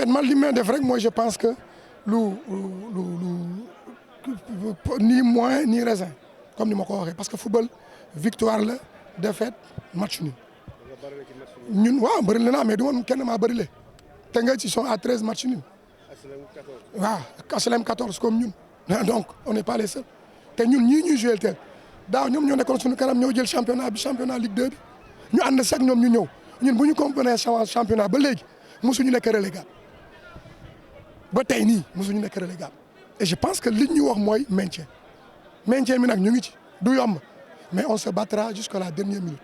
fait man li may def rek mooy je pense que ni moins ni raisin comme ni ma ko waxee parce que football victoire la défaite match nul. ñun waaw bëri na mais du ma kenn maa bëri le te nga ci sont à 13 matchs nuls. waaw HLM 14 comme ñun. donc on n'est pas les seuls te ñun ñii ñuy joué teel daaw ñoom ñoo nekkoon suñu kanam ñoo jël championnat Ligue 2 bi ñu ànd si ak ñoom ñu ñëw ñun bu ñu complété championnat ba léegi mosuñu nekk relégable ba tey nii mosuñu nekk relégable et je pense que li ñu wax mooy maintien mi nag ñu ngi ci du yomb mais on se battra jusqu'à la dernière minute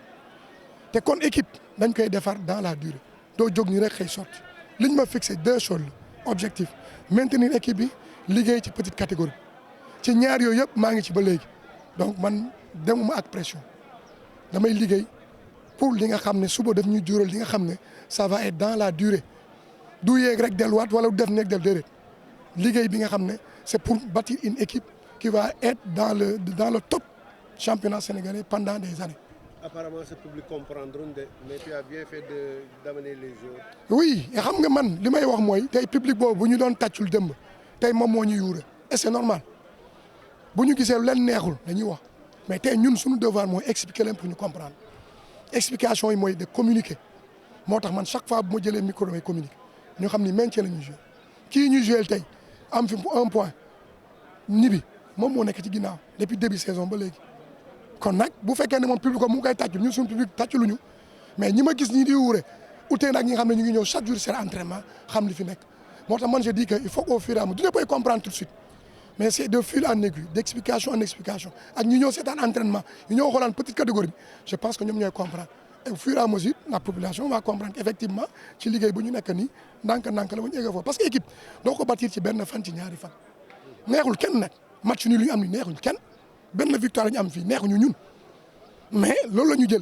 te kon équipe dañ koy defar dans la durée doo jóg ni rek xëy sorti li ñu ma fixé 2 choses la objectif maintenir équipe bi liggéey ci petite catégorie ci ñaar yooyu yëpp maa ngi ci ba léegi donc man demuma ak pression damay liggéey pour li nga xam ne suba daf ñuy jural li nga xam ne ça va être dans la durée du yéeg rek delluwaat wala du def nekk del déedéet liggéey bi nga xam ne c'est pour bâtir une équipe qui va être dans le top championnat sénégalais pendant des années. Apparemment ce public comprendront mais tu as bien fait d'amener les joueurs. Oui xam nga man li may wax mooy tey public boobu bu ñu doon tàccul démb tey moom moo ñu yuure et c'est normal bu ñu gisee lu leen neexul dañuy wax mais tey ñun suñu devoir mooy expliquer leen pour ñu comprendre explication yi mooy de communiquer moo tax man chaque fois bu ma jëlee micro damay communiquer ñu xam ni maintien la ñuy joué kii ñu joué tey am fi 1 point ñibi moom moo nekk ci ginnaaw depuis début saison ba léegi. kon nag bu fekkee ne moom public ko mu ngi koy tàccul ñun suñu public tàcculuñu mais ñi ma gis ñii di wuure utee nag ñi nga xam ne ñu ngi ñëw chaque jour seen entraînement xam li fi nekk moo tax man je dis que il faut qu'au fur et à mesure du ñëpp koy comprendre tout de suite mais c'est de fil en aiguille d'explication en explication ak ñu ñëw seetaan entraînement ñu ñëw xoolaan petite catégorie bi je pense que ñoom ñooy comprendre et au fur et à mesure la population va comprendre effectivement ci liggéey bu ñu nekk nii ndànk-ndànk la bu ñu eggee foofu parce que équipe doo ko bâtir ci benn fan ci ñaari fan neexul kenn nag match nul yu am ni neexuñ kenn benn victoire la ñu am fii neexuñu ñun mais loolu la ñu jël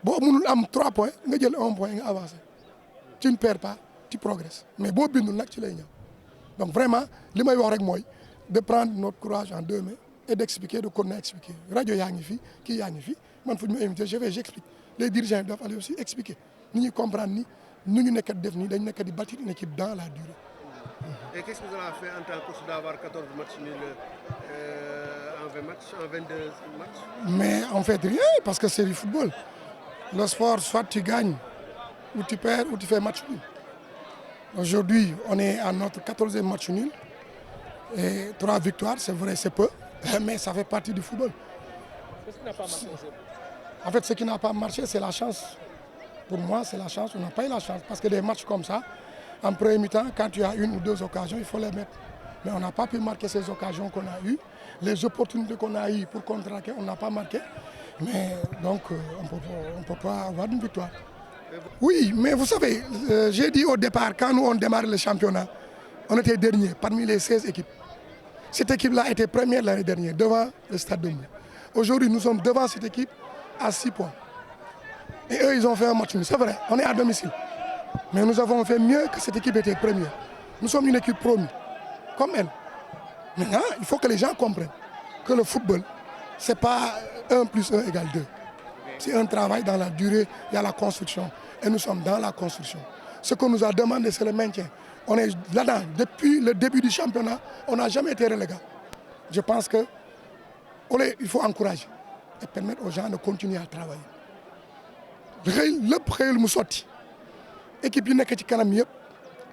boo mënul am 3 points nga jël 1 point nga avancé tu ne perds pas tu progresses mais boo bindul nag ci lay ñëw donc vraiment li may wax rek mooy de prendre notre courage en 2 mains et d'expliquer de continuer à expliquer rajo yaa ngi fi kii yaa ngi fi man fu ñu ma invité j'explique les dirigeants doivent aller aussi expliquer ni ñuy comprendre ni nu ñu nekk def nii dañ nekk di bâtir une équipe dans la durée. Et qu'est-ce que vous avez fait en tant que coach d'avoir 14 matchs nuls en 20 matchs, en 22 matchs? Mais en fait rien parce que c'est du football. Le sport, soit tu gagnes ou tu perds ou tu fais match nul. Aujourd'hui, on est à notre 14e match nul et 3 victoires, c'est vrai, c'est peu, mais ça fait partie du football. Qu'est-ce qui n'a pas marché? En fait, ce qui n'a pas marché, c'est la chance. Pour moi, c'est la chance. On n'a pas eu la chance parce que des matchs comme ça, en premier mi-temps, quand tu as 1 ou 2 occasions, il faut les mettre. Mais on n'a pas pu marquer ces occasions qu'on a eues. Les opportunités qu'on a eues pour contre-attaquer, on n'a pas marqué. Mais donc, on ne peut pas avoir une victoire. Oui, mais vous savez, j'ai dit au départ, quand nous on démarre le championnat, on était dernier parmi les 16 équipes. Cette équipe-là a été première l'année dernière, devant le Stade de Mbour. Aujourd'hui, nous sommes devant cette équipe à 6 points. Et eux, ils ont fait un match. C'est vrai, on est à domicile. Mais nous avons fait mieux que cette équipe était première. Nous sommes une équipe promue, comme elle. Maintenant, il faut que les gens comprennent que le football, ce n'est pas 1 plus 1 égale 2. C'est un travail dans la durée, il y a la construction. Et nous sommes dans la construction. Ce qu'on nous a demandé, c'est le maintien. On est là-dedans. Depuis le début du championnat, on n'a jamais été relégable. Je pense qu'il faut encourager et permettre aux gens de continuer à travailler. Lépp xëyul mu sotti équipe yi nekk ci kanam yëpp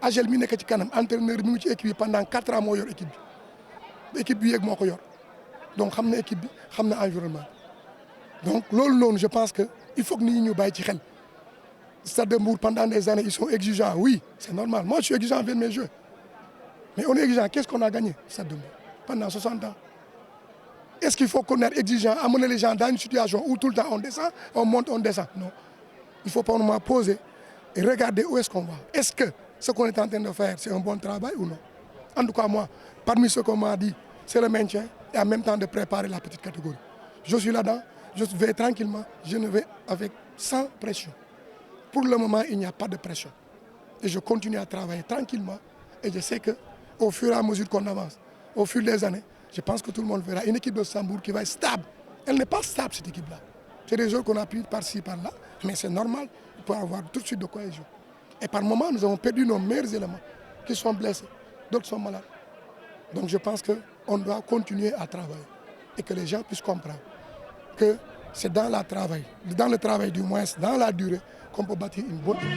AGEL mi nekk ci kanam entraîneur bi mu ci équipe bi pendant 4 ans moo yor équipe bi yéeg moo ko yor donc xam na équipe bi xam na environnement donc loolu noonu je pense que il faut que nit ñi ñu bàyyi ci xel. Stade de Mbour pendant des années ils sont exigeants oui c'est normal moi je suis exigeant envers mes joueurs mais on est exigeant qu'est-ce qu'on a gagné Stade de Mbour pendant 60 ans. Est-ce qu'il faut qu'on est exigeant amener les gens dans une situation où tout le temps on descend on monte on descend non. Il faut pas nous poser et regarder où est-ce qu'on va. Est-ce que ce qu'on est en train de faire, c'est un bon travail ou non? En tout cas, moi, parmi ce qu'on m'a dit, c'est le maintien et en même temps de préparer la petite catégorie. Je suis là-dedans, je vais tranquillement, je ne vais avec sans pression. Pour le moment, il n'y a pas de pression. Et je continue à travailler tranquillement et je sais qu'au fur et à mesure qu'on avance, au fil des années, je pense que tout le monde verra une équipe de Sambour qui va être stable. Elle n'est pas stable, cette équipe-là. C'est des joueurs qu'on a pris par-ci, par-là, mais c'est normal, il peut avoir tout de suite de cohésion. Et par moments, nous avons perdu nos meilleurs éléments qui sont blessés, d'autres sont malades. Donc je pense qu'on doit continuer à travailler et que les gens puissent comprendre que c'est dans le travail du moins, dans la durée, qu'on peut bâtir une bonne équipe.